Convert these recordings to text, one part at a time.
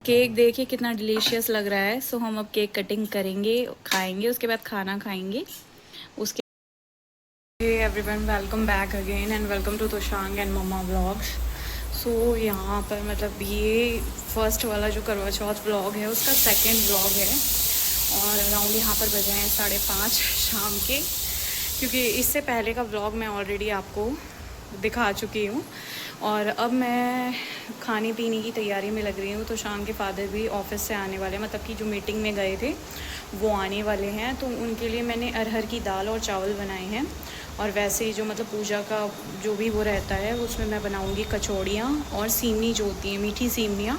Cake देखिए कितना delicious लग रहा है। सो हम अब केक कटिंग करेंगे, खाएंगे, उसके बाद खाना खाएंगे। उसके everyone welcome back again and welcome to Toshang and mamma vlogs. So यहाँ पर मतलब ये फर्स्ट वाला जो करवा चौथ व्लॉग है उसका सेकंड व्लॉग है और अराउंड यहाँ पर बजे हैं 5:30 शाम के, क्योंकि इससे पहले का व्लॉग मैं ऑलरेडी आपको दिखा चुकी हूँ। और अब मैं खाने पीने की तैयारी में लग रही हूँ। तो शाम के फादर भी ऑफिस से आने वाले हैं, मतलब कि जो मीटिंग में गए थे वो आने वाले हैं, तो उनके लिए मैंने अरहर की दाल और चावल बनाए हैं। और वैसे ही जो मतलब पूजा का जो भी वो रहता है उसमें मैं बनाऊँगी कचौड़ियाँ और सीमनी जो होती हैं मीठी सीमनियाँ,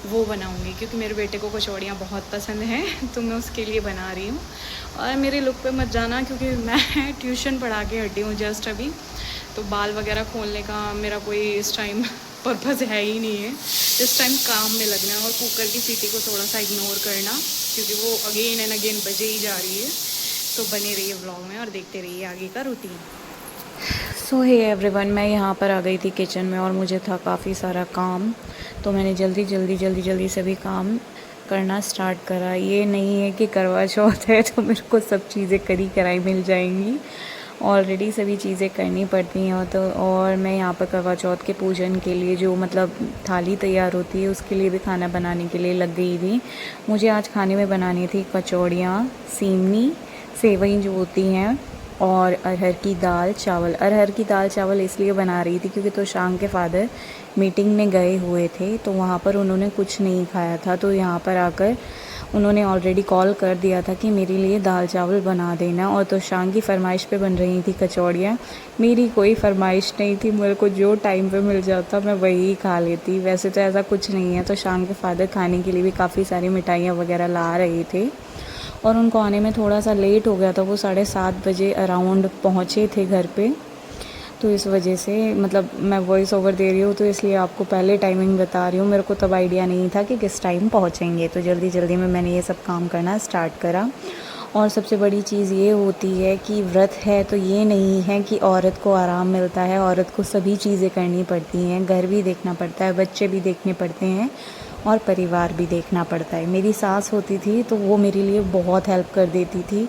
वो बनाऊँगी, क्योंकि मेरे बेटे को कचौड़ियाँ बहुत पसंद हैं तो मैं उसके लिए बना रही हूँ। और मेरे लुक पे मत जाना, क्योंकि मैं ट्यूशन पढ़ा के हटी हूँ जस्ट अभी, तो बाल वगैरह खोलने का मेरा कोई इस टाइम पर्पज़ है ही नहीं है। इस टाइम काम में लगना है और कुकर की सीटी को थोड़ा सा इग्नोर करना, क्योंकि वो अगेन एंड अगेन बजे ही जा रही है। तो बने रहिए व्लॉग में और देखते रहिए आगे का रूटीन। सो हे एवरीवन, मैं यहाँ पर आ गई थी किचन में और मुझे था काफ़ी सारा काम, तो मैंने जल्दी सभी काम करना स्टार्ट करा। ये नहीं है कि करवा चौथ है तो मेरे को सब चीज़ें करी कराई मिल जाएंगी, ऑलरेडी सभी चीज़ें करनी पड़ती हैं। तो और मैं यहाँ पर करवा चौथ के पूजन के लिए जो मतलब थाली तैयार होती है उसके लिए भी खाना बनाने के लिए लग गई थी। मुझे आज खाने में बनानी थी कचौड़ियाँ, सीमनी, सेवई जो होती हैं, और अरहर की दाल चावल। अरहर की दाल चावल इसलिए बना रही थी क्योंकि तो शाम के फादर मीटिंग में गए हुए थे, तो वहाँ पर उन्होंने कुछ नहीं खाया था, तो यहाँ पर आकर उन्होंने ऑलरेडी कॉल कर दिया था कि मेरे लिए दाल चावल बना देना। और तो शाम की फ़रमाइश पे बन रही थी कचौड़ियाँ। मेरी कोई फ़रमाइश नहीं थी, मेरे को जो टाइम पे मिल जाता मैं वही खा लेती। वैसे तो ऐसा कुछ नहीं है। तो शाम के फादर खाने के लिए भी काफ़ी सारी मिठाइयाँ वगैरह ला रहे थे और उनको आने में थोड़ा सा लेट हो गया था। वो 7:30 बजे अराउंड पहुँचे थे घर पे, तो इस वजह से मतलब मैं वॉइस ओवर दे रही हूँ तो इसलिए आपको पहले टाइमिंग बता रही हूँ। मेरे को तब आइडिया नहीं था कि किस टाइम पहुँचेंगे, तो जल्दी में मैंने ये सब काम करना स्टार्ट करा। और सबसे बड़ी चीज़ ये होती है कि व्रत है तो ये नहीं है कि औरत को आराम मिलता है, औरत को सभी चीज़ें करनी पड़ती हैं। घर भी देखना पड़ता है, बच्चे भी देखने पड़ते हैं और परिवार भी देखना पड़ता है। मेरी सास होती थी तो वो मेरे लिए बहुत हेल्प कर देती थी।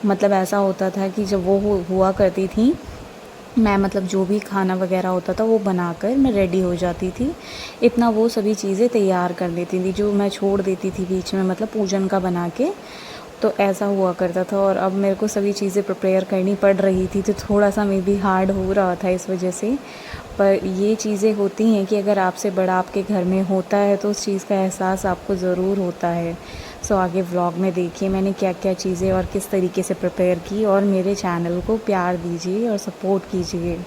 मतलब ऐसा होता था कि जब वो हुआ करती थी, मैं मतलब जो भी खाना वगैरह होता था वो बनाकर मैं रेडी हो जाती थी। इतना वो सभी चीज़ें तैयार कर देती थी, जो मैं छोड़ देती थी बीच में मतलब पूजन का बना के, तो ऐसा हुआ करता था। और अब मेरे को सभी चीज़ें प्रिपेयर करनी पड़ रही थी, तो थोड़ा सा मे बी हार्ड हो रहा था इस वजह से। पर ये चीज़ें होती हैं कि अगर आपसे बड़ा आपके घर में होता है तो उस चीज़ का एहसास आपको ज़रूर होता है। सो आगे व्लॉग में देखिए मैंने क्या क्या चीज़ें और किस तरीके से प्रिपेयर की, और मेरे चैनल को प्यार दीजिए और सपोर्ट कीजिए।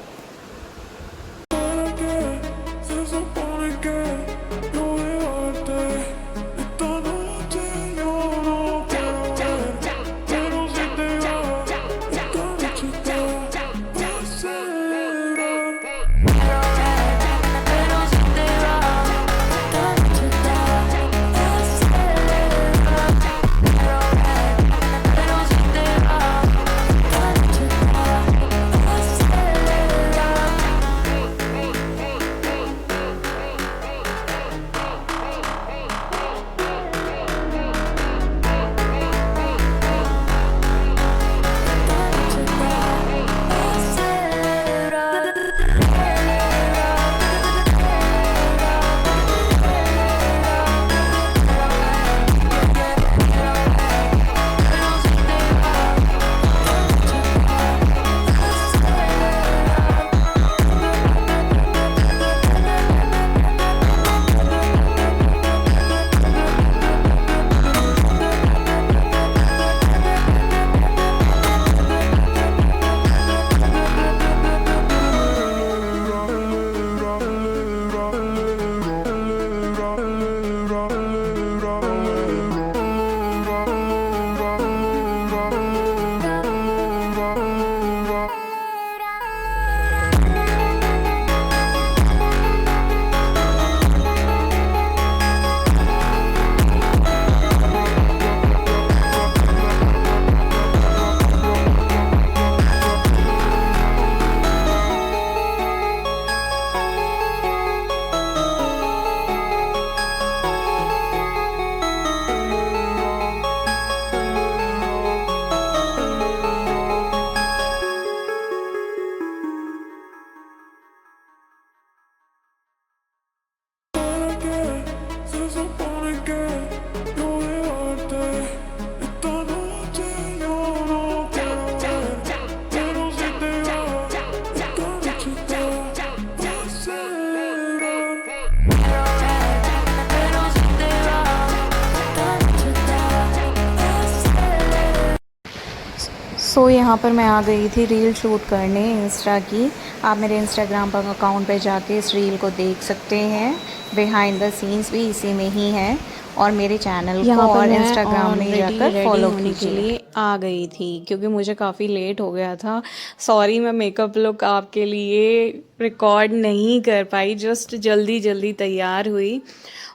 सो यहाँ पर मैं आ गई थी रील शूट करने इंस्टा की। आप मेरे इंस्टाग्राम पर अकाउंट पे जाके इस रील को देख सकते हैं। बिहाइंड द सीन्स भी इसी में ही है और मेरे चैनल को और इंस्टाग्राम में जाकर फॉलो करने के लिए आ गई थी क्योंकि मुझे काफ़ी लेट हो गया था। सॉरी, मैं मेकअप लुक आपके लिए रिकॉर्ड नहीं कर पाई। जस्ट जल्दी जल्दी तैयार हुई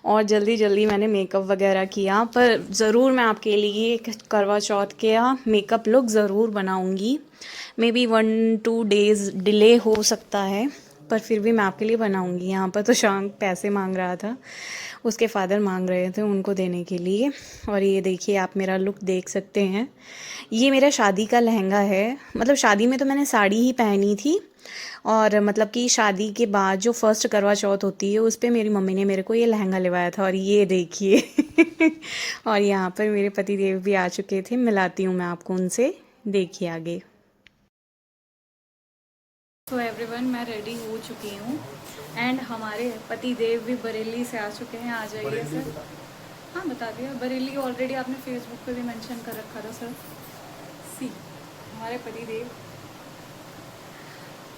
और जल्दी जल्दी मैंने मेकअप वगैरह किया, पर ज़रूर मैं आपके लिए करवा चौथ का मेकअप लुक ज़रूर बनाऊंगी। मे बी 1-2 डेज़ डिले हो सकता है, पर फिर भी मैं आपके लिए बनाऊंगी। यहाँ पर तो शांग पैसे मांग रहा था, उसके फादर मांग रहे थे उनको देने के लिए। और ये देखिए, आप मेरा लुक देख सकते हैं। ये मेरा शादी का लहंगा है। मतलब शादी में तो मैंने साड़ी ही पहनी थी, और मतलब कि शादी के बाद जो फर्स्ट करवा चौथ होती है उस पर मेरी मम्मी ने मेरे को ये लहंगा लिवाया था। और ये देखिए और यहाँ पर मेरे पति देव भी आ चुके थे। मिलाती हूँ मैं आपको उनसे, देखिए आगे। तो एवरीवन, मैं रेडी हो चुकी हूँ एंड हमारे पति देव भी बरेली से आ चुके हैं। आ जाइए सर। हाँ, बता दिया बरेली ऑलरेडी, आपने फेसबुक पे भी मेंशन कर रखा था सर। सी हमारे पति देव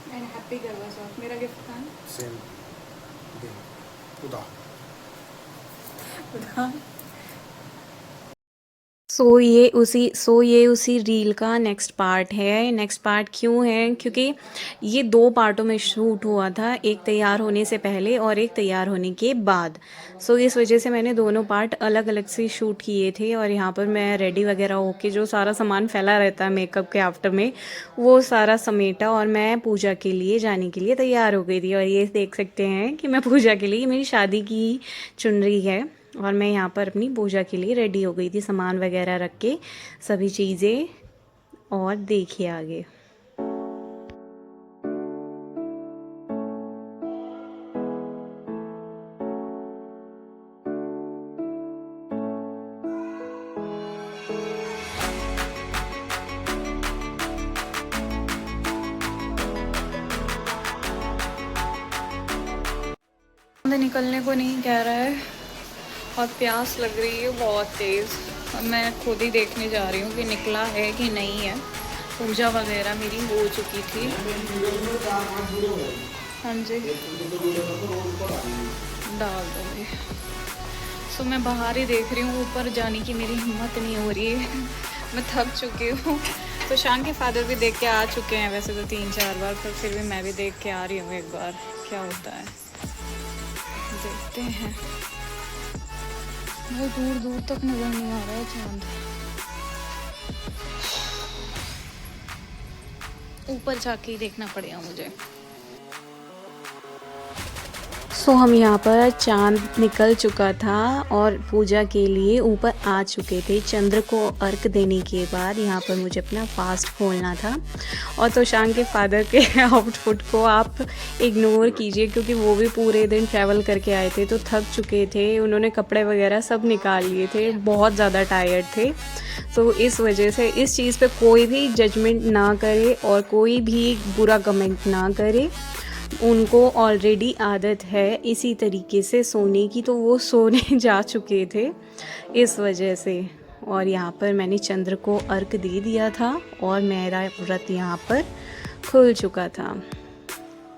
एंड हैप्पी करवा चौथ। मेरा गिफ्ट था सेम उदा सो ये उसी रील का नेक्स्ट पार्ट है। नेक्स्ट पार्ट क्यों है? क्योंकि ये 2 पार्टों में शूट हुआ था, एक तैयार होने से पहले और एक तैयार होने के बाद। सो इस वजह से मैंने दोनों पार्ट अलग अलग से शूट किए थे। और यहाँ पर मैं रेडी वगैरह होके, जो सारा सामान फैला रहता है मेकअप के आफ्टर में, वो सारा समेटा और मैं पूजा के लिए जाने के लिए तैयार हो गई थी। और ये देख सकते हैं कि मैं पूजा के लिए, मेरी शादी की चुनरी है और मैं यहाँ पर अपनी पूजा के लिए रेडी हो गई थी, सामान वगैरह रख के सभी चीज़ें। और देखिए आगे। निकलने को नहीं कह रहा है और प्यास लग रही है बहुत तेज़। और मैं खुद ही देखने जा रही हूँ कि निकला है कि नहीं है। पूजा वगैरह मेरी हो चुकी थी। हाँ जी, डाल दूँगी। सो मैं बाहर ही देख रही हूँ, ऊपर जाने की मेरी हिम्मत नहीं हो रही है। मैं थक चुकी हूँ। तो शाम के फादर भी देख के आ चुके हैं वैसे तो 3-4 बार, पर फिर भी मैं भी देख के आ रही हूँ एक बार क्या होता है, देखते हैं। बहुत दूर दूर तक नजर नहीं आ रहा है चांद। ऊपर जाके ही देखना पड़ेगा मुझे। सो हम यहाँ पर चांद निकल चुका था और पूजा के लिए ऊपर आ चुके थे। चंद्र को अर्घ देने के बाद यहाँ पर मुझे अपना फास्ट खोलना था। और तो शाम के फादर के आउटफिट को आप इग्नोर कीजिए क्योंकि वो भी पूरे दिन ट्रैवल करके आए थे तो थक चुके थे। उन्होंने कपड़े वगैरह सब निकाल लिए थे, बहुत ज़्यादा टायर्ड थे। तो इस वजह से इस चीज़ पे कोई भी जजमेंट ना करे और कोई भी बुरा कमेंट ना करे। उनको ऑलरेडी आदत है इसी तरीके से सोने की, तो वो सोने जा चुके थे इस वजह से। और यहाँ पर मैंने चंद्र को अर्घ दे दिया था और मेरा व्रत यहाँ पर खुल चुका था।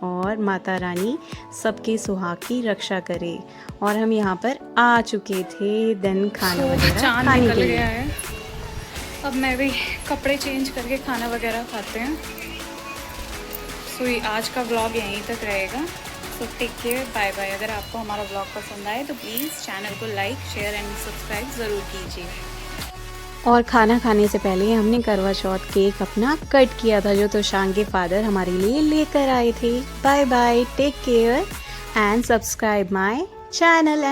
और माता रानी सबके सुहाग की रक्षा करे। और हम यहाँ पर आ चुके थे देन खाना वगैरह खाने के लिए। अब मैं भी कपड़े चेंज करके खाना वगैरह खाते हैं। सो आज का व्लॉग यहीं तक रहेगा। So take care, bye bye. अगर आपको हमारा व्लॉग पसंद आए तो प्लीज़ चैनल को लाइक, शेयर एंड सब्सक्राइब ज़रूर कीजिए। और खाना खाने से पहले हमने करवा चौथ केक अपना कट किया था जो तोशांग के फादर हमारे लिए लेकर आए थे। Bye bye, take care and subscribe my channel.